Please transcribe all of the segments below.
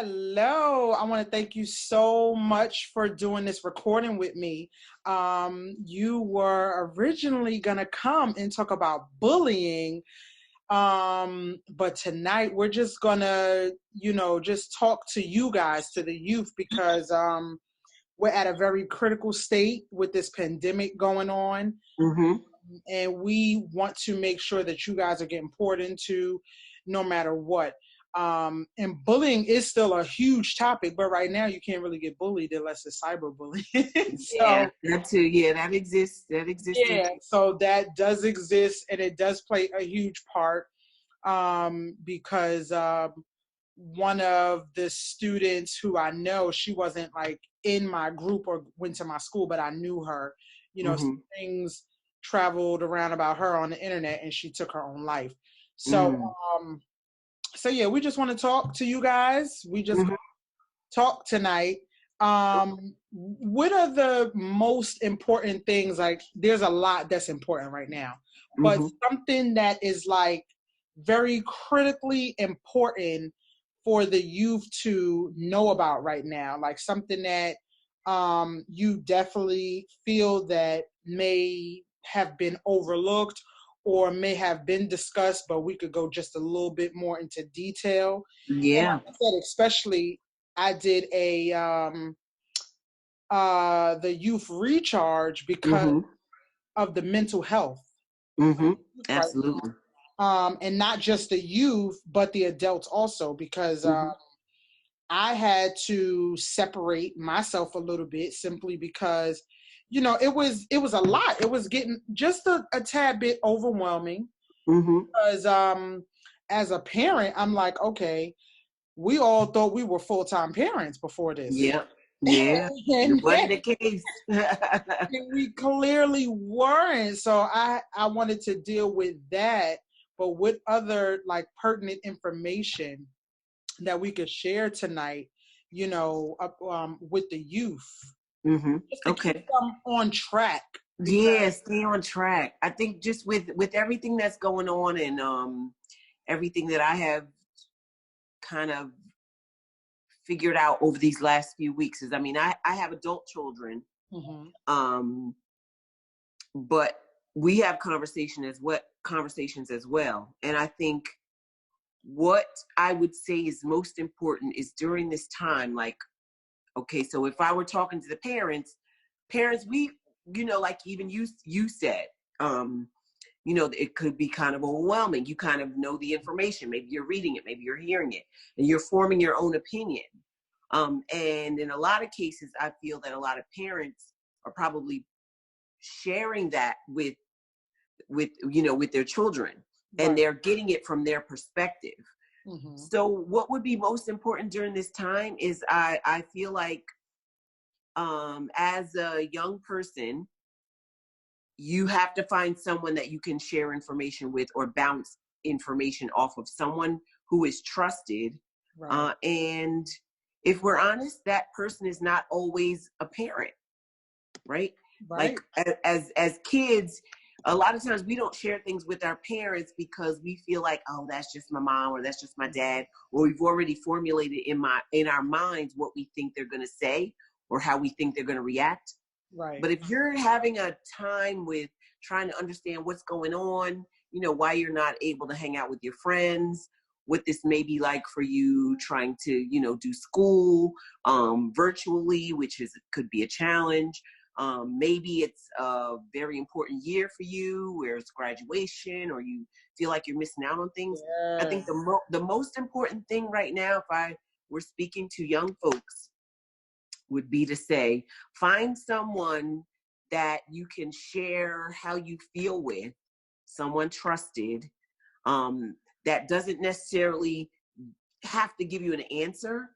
Hello. I want to thank you so much for doing this recording with me. You were originally going to come and talk about bullying, but tonight we're just going to, just talk to you guys, to the youth, because we're at a very critical state with this pandemic going on. Mm-hmm. And we want to make sure that you guys are getting poured into no matter what. And bullying is still a huge topic, but right now you can't really get bullied unless it's cyberbullying. Yeah, that too. Yeah, that exists. That exists. Yeah, so that does exist, and it does play a huge part because one of the students who I know, she wasn't like in my group or went to my school, but I knew her. Some things traveled around about her on the internet, and she took her own life. So yeah, we just want to talk to you guys. We just talk tonight. What are the most important things? Like, there's a lot that's important right now, but something that is like very critically important for the youth to know about right now, like something that you definitely feel that may have been overlooked or may have been discussed, but we could go just a little bit more into detail. Yeah. And like I said, especially I did the youth recharge because of the mental health. Absolutely. And not just the youth, but the adults also, because I had to separate myself a little bit simply because it was a lot. It was getting just a tad bit overwhelming because as a parent, I'm like, okay, we all thought we were full-time parents before this. Yeah. It wasn't the case. And we clearly weren't. So I wanted to deal with that, but with other like pertinent information that we could share tonight, with the youth. Just to keep them on track. Yeah, stay on track. I think just with everything that's going on and everything that I have kind of figured out over these last few weeks is, I have adult children, but we have conversations as well. And I think what I would say is most important is during this time, like, okay, so if I were talking to the parents, we, like even you said, it could be kind of overwhelming. You kind of know the information. Maybe you're reading it, maybe you're hearing it, and you're forming your own opinion. And in a lot of cases, I feel that a lot of parents are probably sharing that with their children, and they're getting it from their perspective. So what would be most important during this time is I feel like as a young person, you have to find someone that you can share information with or bounce information off of, someone who is trusted. And if we're honest, that person is not always a parent, right? Like as kids, a lot of times we don't share things with our parents because we feel like, oh, that's just my mom or that's just my dad, or we've already formulated in our minds what we think they're going to say or how we think they're going to react. But if you're having a time with trying to understand what's going on, why you're not able to hang out with your friends, what this may be like for you trying to, do school virtually, which could be a challenge. Maybe it's a very important year for you where it's graduation or you feel like you're missing out on things. I think the most important thing right now, if I were speaking to young folks, would be to say, find someone that you can share how you feel with, someone trusted, that doesn't necessarily have to give you an answer,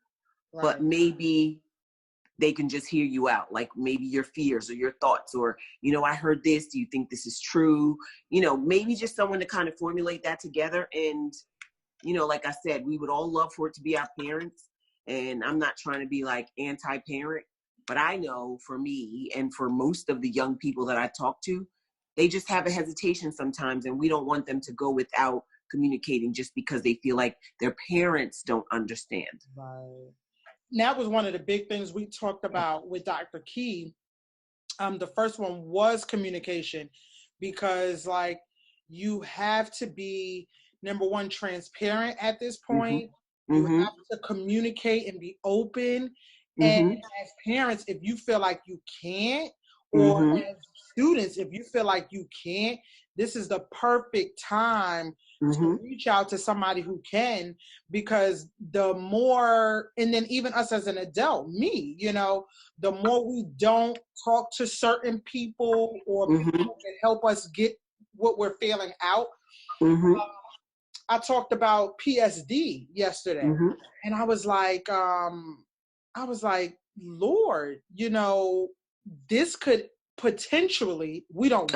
but maybe they can just hear you out, like maybe your fears or your thoughts, or, I heard this, do you think this is true? Maybe just someone to kind of formulate that together. And, like I said, we would all love for it to be our parents. And I'm not trying to be like anti-parent, but I know for me and for most of the young people that I talk to, they just have a hesitation sometimes, and we don't want them to go without communicating just because they feel like their parents don't understand. Right. And that was one of the big things we talked about with Dr. Key. The first one was communication, because like you have to be, number one, transparent at this point. You have to communicate and be open. And as parents, if you feel like you can't, or as students, if you feel like you can't, this is the perfect time to reach out to somebody who can, because the more, and then even us as an adult, me, you know, the more we don't talk to certain people or people that help us get what we're feeling out. I talked about PSD yesterday, and I was like, Lord, you know, this could potentially, we don't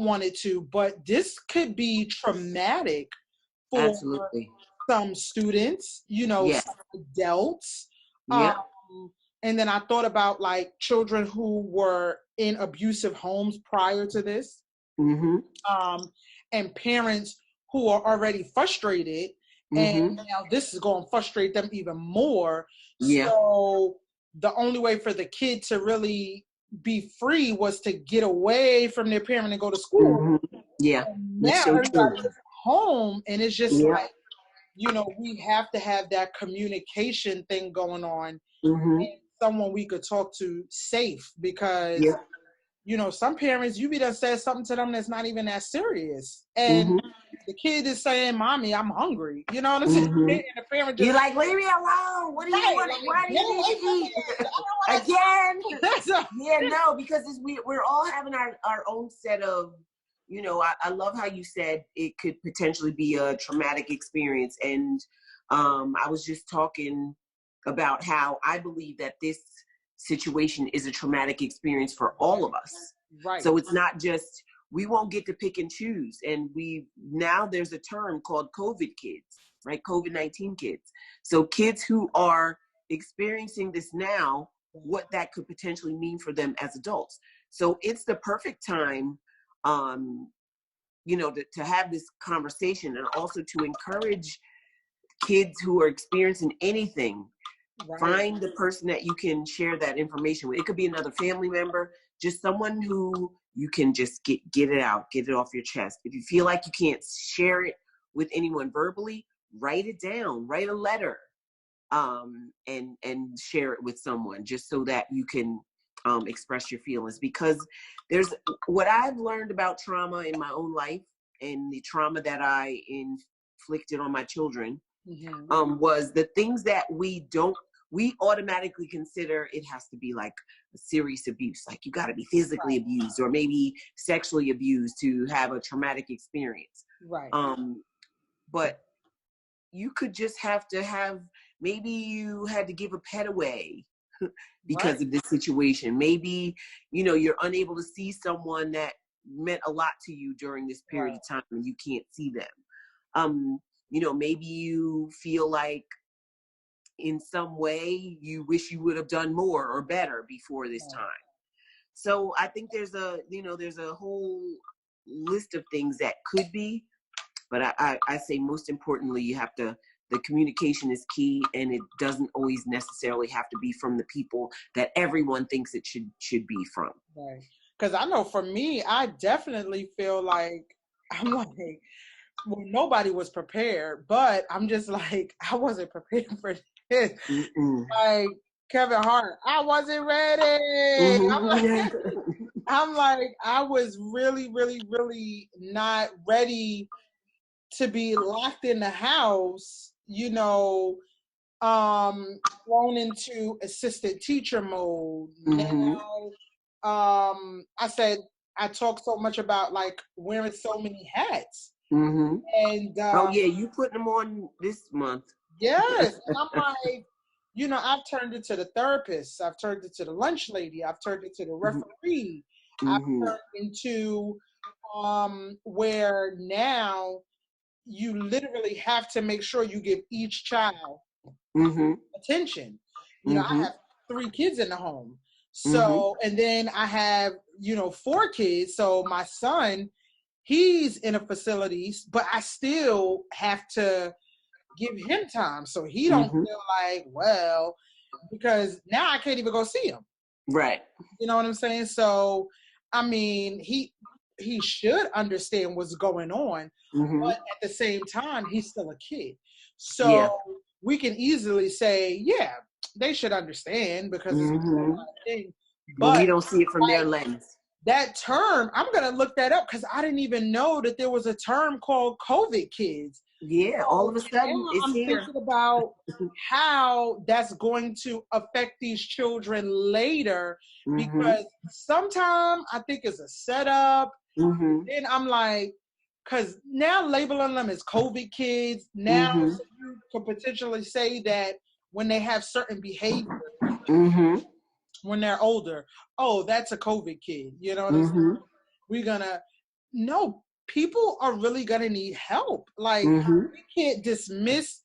want it to, but this could be traumatic for some students, you know, some adults. And then I thought about like children who were in abusive homes prior to this, and parents who are already frustrated, and now this is going to frustrate them even more. So the only way for the kid to really be free was to get away from their parent and go to school. And now everybody's home, and it's just like, you know, we have to have that communication thing going on, and someone we could talk to safe, because you know, some parents, you be done said something to them that's not even that serious, and the kid is saying, "Mommy, I'm hungry." You know what I'm saying? And the parent just, you're like, "Leave me alone. What do you want? Like, why do you need to eat again?" Yeah, no, because we're all having our own set of, you know. I love how you said it could potentially be a traumatic experience, and I was just talking about how I believe that this situation is a traumatic experience for all of us. So it's not just, we won't get to pick and choose. And now there's a term called COVID kids, right? COVID-19 kids. So kids who are experiencing this now, what that could potentially mean for them as adults. So it's the perfect time, you know, to have this conversation, and also to encourage kids who are experiencing anything. Find the person that you can share that information with. It could be another family member, just someone who you can just get it out, get it off your chest. If you feel like you can't share it with anyone verbally, write it down, write a letter, and share it with someone, just so that you can express your feelings. Because there's what I've learned about trauma in my own life, and the trauma that I inflicted on my children, was the things that we automatically consider it has to be like a serious abuse. Like you got to be physically abused or maybe sexually abused to have a traumatic experience. But you could just have to have, maybe you had to give a pet away because of this situation. Maybe, you know, you're unable to see someone that meant a lot to you during this period of time and you can't see them. You know, maybe you feel like in some way you wish you would have done more or better before this time. So I think there's a whole list of things that could be, but I say most importantly, the communication is key, and it doesn't always necessarily have to be from the people that everyone thinks it should be from. Right. Because I know for me, I definitely feel like, I'm like, well, nobody was prepared, but I'm just like, I wasn't prepared for this. Like Kevin Hart, I wasn't ready. I'm like, I was really, really, really not ready to be locked in the house, you know, thrown into assistant teacher mode. Now, I said, I talk so much about like wearing so many hats. And you putting them on this month. Yes. And I'm like, you know, I've turned it to the therapist, I've turned it to the lunch lady, I've turned it to the referee, I've turned into where now you literally have to make sure you give each child attention. You know, I have 3 kids in the home. So, and then I have, you know, 4 kids. So my son, he's in a facility, but I still have to give him time so he don't feel like, well, because now I can't even go see him. Right. You know what I'm saying? So, I mean, he should understand what's going on, but at the same time, he's still a kid. So we can easily say, yeah, they should understand because it's a thing. But we don't see it from their lens. That term, I'm going to look that up because I didn't even know that there was a term called COVID kids. Yeah, so all of a sudden it's here. I'm thinking about how that's going to affect these children later because sometimes I think it's a setup. Then I'm like, because now labeling them as COVID kids, now so you could potentially say that when they have certain behaviors, when they're older, oh, that's a COVID kid. You know what I'm saying? We're going to, no, people are really going to need help. Like, we can't dismiss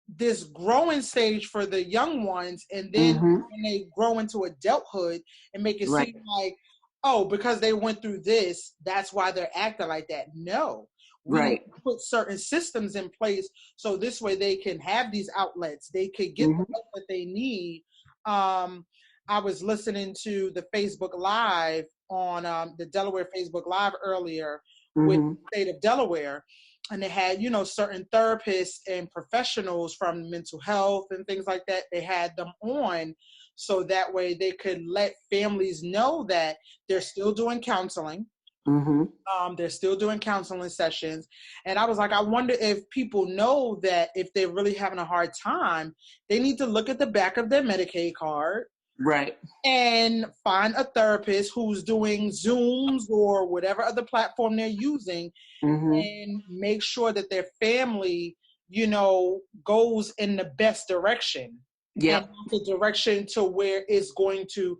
this growing stage for the young ones and then when they grow into adulthood and make it seem like, oh, because they went through this, that's why they're acting like that. No. We need to put certain systems in place so this way they can have these outlets. They could get the help that they need. I was listening to the Facebook Live on the Delaware Facebook Live earlier with the state of Delaware. And they had, you know, certain therapists and professionals from mental health and things like that. They had them on so that way they could let families know that they're still doing counseling. They're still doing counseling sessions. And I was like, I wonder if people know that if they're really having a hard time, they need to look at the back of their Medicaid card. Right. And find a therapist who's doing Zooms or whatever other platform they're using and make sure that their family, you know, goes in the best direction. Yeah. And the direction to where it's going to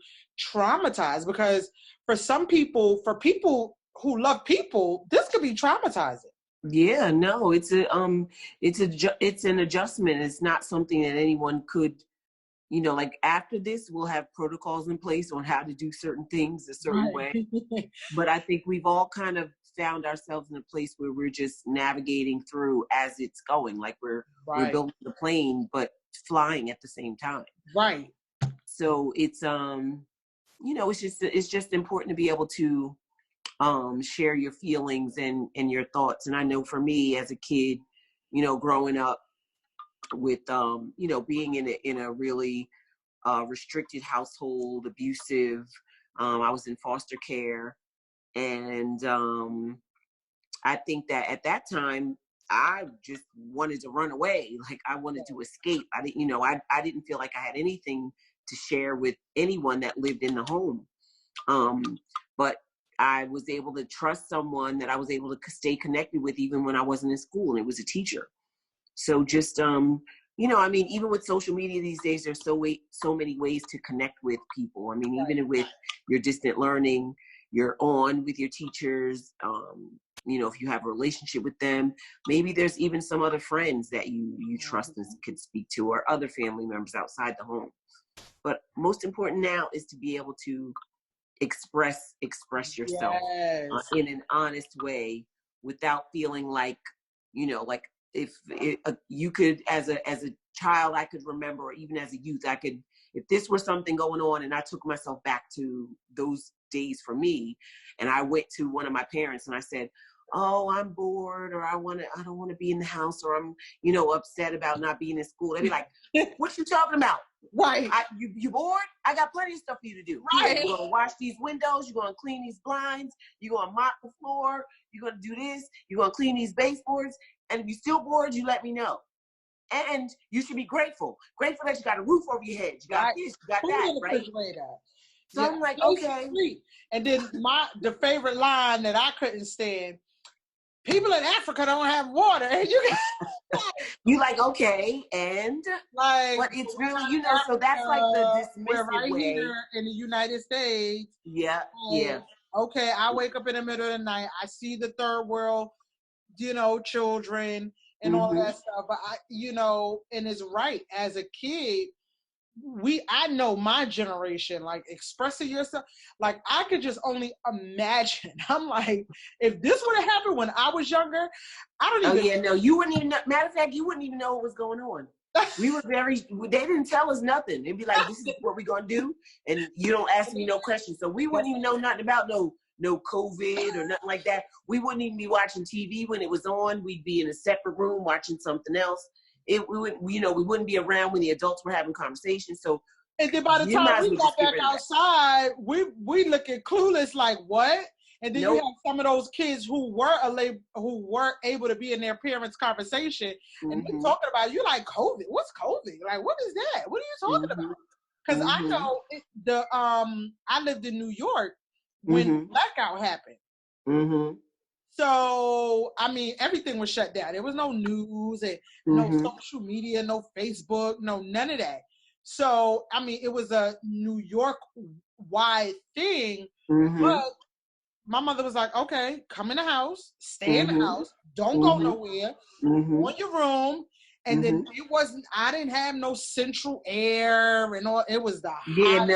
traumatize. Because for some people, for people who love people, this could be traumatizing. Yeah, no, it's an adjustment. It's not something that anyone could, you know, like after this, we'll have protocols in place on how to do certain things a certain way. But I think we've all kind of found ourselves in a place where we're just navigating through as it's going. Like we're building the plane, but flying at the same time. Right. So it's, you know, it's just important to be able to share your feelings and your thoughts. And I know for me as a kid, you know, growing up, with you know, being in a really restricted household, abusive. I was in foster care, and I think that at that time I just wanted to run away. Like I wanted to escape. I didn't, you know, I didn't feel like I had anything to share with anyone that lived in the home. But I was able to trust someone that I was able to stay connected with even when I wasn't in school, and it was a teacher. So just, you know, I mean, even with social media these days, there's so many ways to connect with people. I mean, even with your distant learning, you're on with your teachers. You know, if you have a relationship with them, maybe there's even some other friends that you trust and can speak to, or other family members outside the home. But most important now is to be able to express yourself in an honest way without feeling like, you know, like, if you could, as a child, I could remember, or even as a youth, I could, if this was something going on and I took myself back to those days for me, and I went to one of my parents and I said, oh, I'm bored, or I don't want to be in the house, or I'm, you know, upset about not being in school. They'd be like, what you talking about? Right. You bored? I got plenty of stuff for you to do. Right. You're going to wash these windows. You're going to clean these blinds. You're going to mop the floor. You're going to do this. You're going to clean these baseboards. And if you're still bored, you let me know. And you should be grateful. Grateful that you got a roof over your head. You got this, you got that, right? So I'm like, okay. And then the favorite line that I couldn't stand, people in Africa don't have water. And you like, okay, and like, but it's really, you know, so that's like the dismissive way. Here in the United States. Yeah. Okay, I wake up in the middle of the night. I see the third world, you know, children and all that stuff. But you know, and it's right. As a kid, I know my generation, like expressing yourself, like I could just only imagine. I'm like, if this would have happened when I was younger, I don't even. Oh yeah, no, you wouldn't even know. Matter of fact, you wouldn't even know what was going on. We were they didn't tell us nothing. They'd be like, this is what we're going to do. And you don't ask me no questions. So we wouldn't even know nothing about no COVID or nothing like that. We wouldn't even be watching TV when it was on. We'd be in a separate room watching something else. We wouldn't be around when the adults were having conversations. So, and then by the time we got back outside, we looking clueless, like what? And then you have some of those kids who were able to be in their parents' conversation, and they're talking about, you like COVID. What's COVID? Like, what is that? What are you talking about? Because I know I lived in New York when the blackout happened. So, I mean, everything was shut down. There was no news and no social media, no Facebook, no none of that. So, I mean, it was a New York-wide thing, but my mother was like, okay, come in the house, stay in the house, don't go nowhere, go in your room. And then I didn't have no central air and all. It was the hot.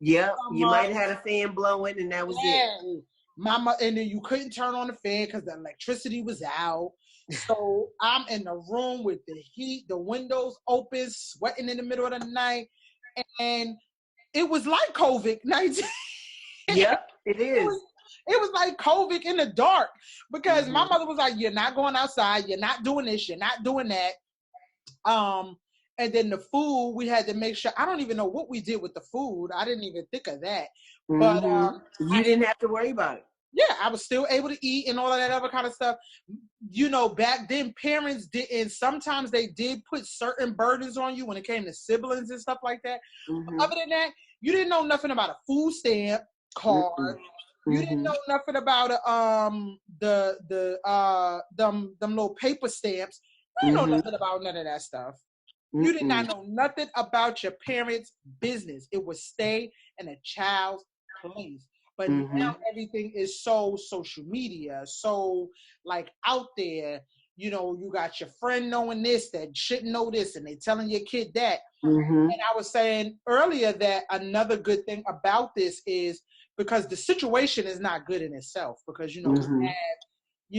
Yeah, you might have had a fan blowing and that was it. Mama, and then you couldn't turn on the fan because the electricity was out. So I'm in the room with the heat, the windows open, sweating in the middle of the night. And it was like COVID-19. Yep, it is. It was like COVID in the dark because my mother was like, you're not going outside. You're not doing this. You're not doing that. And then the food, we had to make sure. I don't even know what we did with the food. I didn't even think of that. But you didn't have to worry about it. Yeah, I was still able to eat and all of that other kind of stuff. You know, back then, parents didn't. Sometimes they did put certain burdens on you when it came to siblings and stuff like that. Other than that, you didn't know nothing about a food stamp card. You didn't know nothing about them little paper stamps. You didn't know nothing about none of that stuff. You did not know nothing about your parents' business. It would stay in a child's place. But now everything is so social media, so like out there. You know, you got your friend knowing this that shouldn't know this, and they telling your kid that. And I was saying earlier that another good thing about this is because the situation is not good in itself. Because we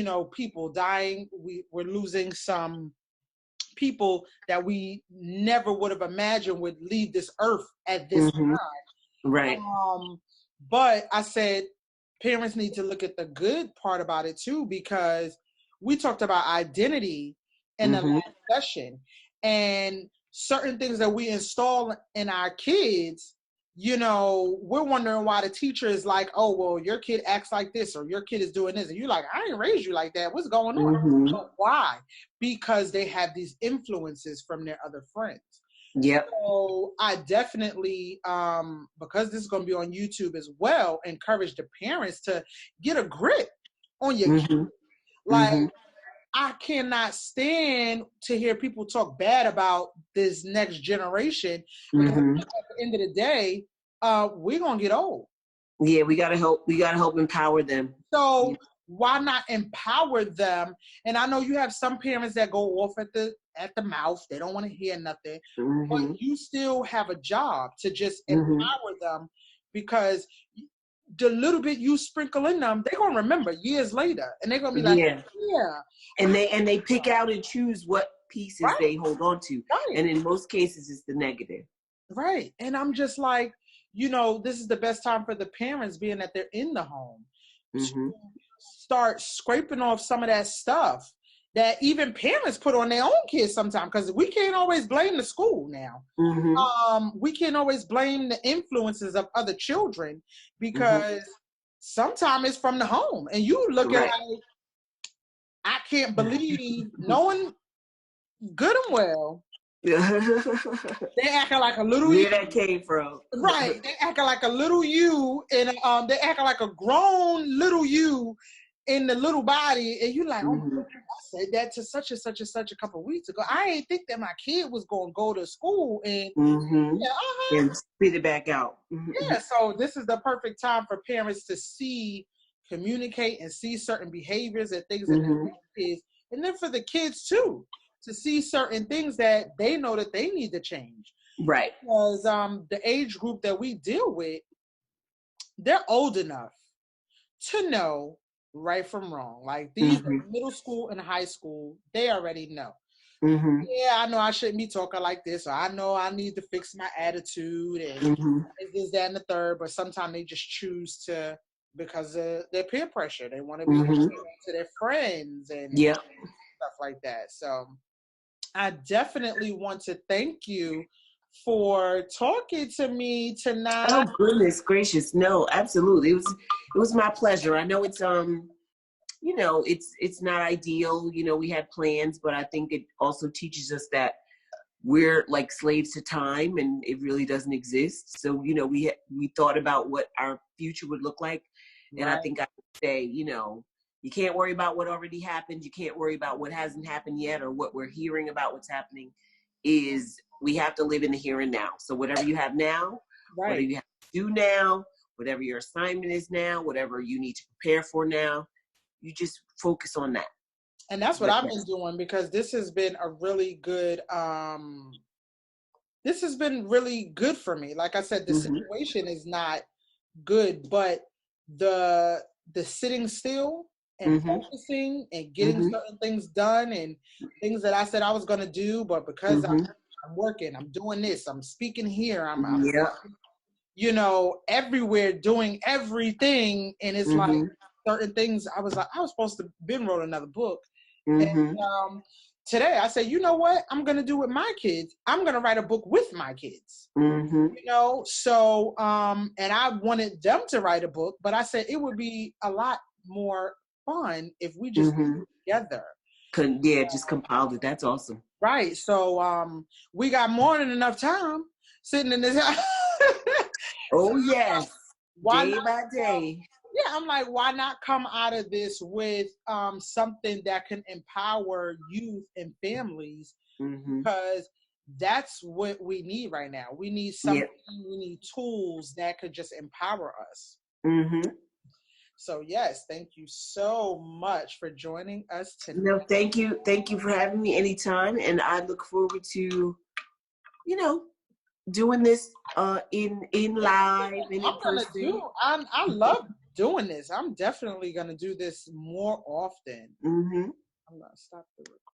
have, people dying. We're losing some people that we never would have imagined would leave this earth at this time. Right. But I said parents need to look at the good part about it too, because we talked about identity in the last session, and certain things that we install in our kids, we're wondering why the teacher is like, oh, well, your kid acts like this, or your kid is doing this. And you're like, I didn't raise you like that. What's going on? But why? Because they have these influences from their other friends. Yep. So I definitely, because this is going to be on YouTube as well, encourage the parents to get a grip on your kids. Like, I cannot stand to hear people talk bad about this next generation, because at the end of the day, we're going to get old. Yeah, we got to help empower them. So why not empower them? And I know you have some parents that go off at the mouth. They don't want to hear nothing. But you still have a job to just empower them, because the little bit you sprinkle in them, they're going to remember years later. And they're going to be like, yeah. And they pick out and choose what pieces they hold on to. Right. And in most cases, it's the negative. Right. And I'm just like, this is the best time for the parents, being that they're in the home, to start scraping off some of that stuff that even parents put on their own kids sometimes, because we can't always blame the school now. We can't always blame the influences of other children, because sometimes it's from the home. And you look at like, I can't believe knowing good and well, they acting like a little you. Where that came from. Right. They acting like a little you, and they acting like a grown little you in the little body, and you like, oh my God, I said that to such and such and such a couple of weeks ago. I ain't think that my kid was going to go to school and and spit it back out. Yeah, so this is the perfect time for parents to see, communicate, and see certain behaviors and things that their kids, and then for the kids too, to see certain things that they know that they need to change. Right. Because the age group that we deal with, they're old enough to know right from wrong. Like these middle school and high school, they already know. Yeah, I know I shouldn't be talking like this, or I know I need to fix my attitude and this, that, and the third. But sometimes they just choose to, because of their peer pressure. They want to be to their friends and stuff like that. So I definitely want to thank you for talking to me tonight. Oh, goodness gracious. No, absolutely. It was my pleasure. I know it's you know, it's not ideal. You know, we had plans, but I think it also teaches us that we're like slaves to time, and it really doesn't exist. So, you know, we thought about what our future would look like. And I think I would say, you know, you can't worry about what already happened. You can't worry about what hasn't happened yet, or what we're hearing about what's happening. Is we have to live in the here and now. So whatever you have now, whatever you have to do now, whatever your assignment is now, whatever you need to prepare for now, you just focus on that. And that's what I've been doing, because this has been a really good, this has been really good for me. Like I said, the situation is not good, but the sitting still and focusing and getting certain things done, and things that I said I was going to do, but because I'm working, I'm doing this, I'm speaking here, I'm you know, everywhere doing everything. And it's like certain things I was supposed to been wrote another book. And today I said, you know what I'm going to do with my kids? I'm going to write a book with my kids. You know, so and I wanted them to write a book, but I said it would be a lot more fun if we just did it together. Just compiled it. That's awesome. Right. So we got more than enough time sitting in this house. Oh yes. Day by day. Yeah, I'm like, why not come out of this with something that can empower youth and families? Because that's what we need right now. We need something, we need tools that could just empower us. So yes, thank you so much for joining us tonight. No, thank you for having me anytime, and I look forward to, you know, doing this in live and in person. I love doing this. I'm definitely gonna do this more often. I'm gonna stop the recording.